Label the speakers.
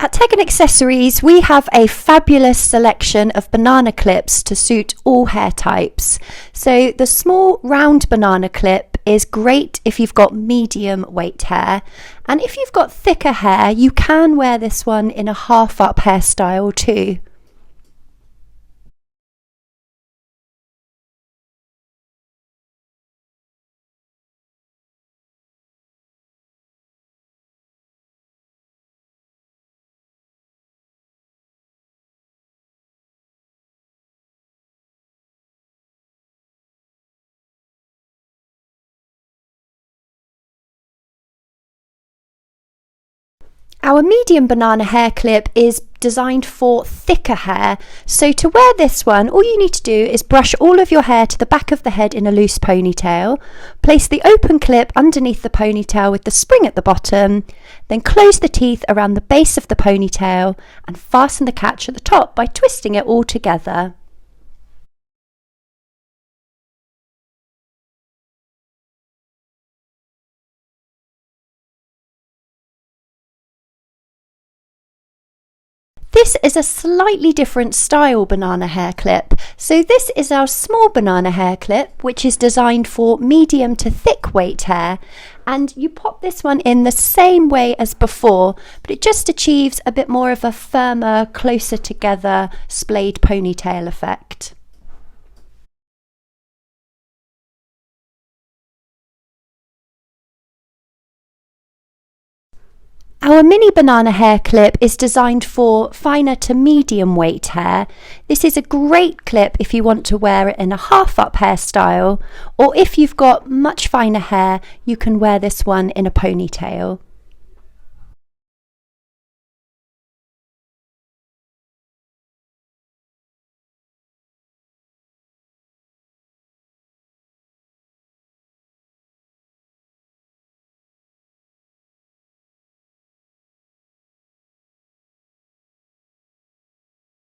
Speaker 1: At Tech and Accessories, we have a fabulous selection of banana clips to suit all hair types. So the small round banana clip is great if you've got medium weight hair, and if you've got thicker hair, you can wear this one in a half up hairstyle too. Our medium banana hair clip is designed for thicker hair, so to wear this one, all you need to do is brush all of your hair to the back of the head in a loose ponytail, place the open clip underneath the ponytail with the spring at the bottom, then close the teeth around the base of the ponytail and fasten the catch at the top by twisting it all together. This is a slightly different style banana hair clip. So this is our small banana hair clip, which is designed for medium to thick weight hair. And you pop this one in the same way as before, but it just achieves a bit more of a firmer, closer together splayed ponytail effect. Our mini banana hair clip is designed for finer to medium weight hair. This is a great clip if you want to wear it in a half up hairstyle, or if you've got much finer hair, you can wear this one in a ponytail.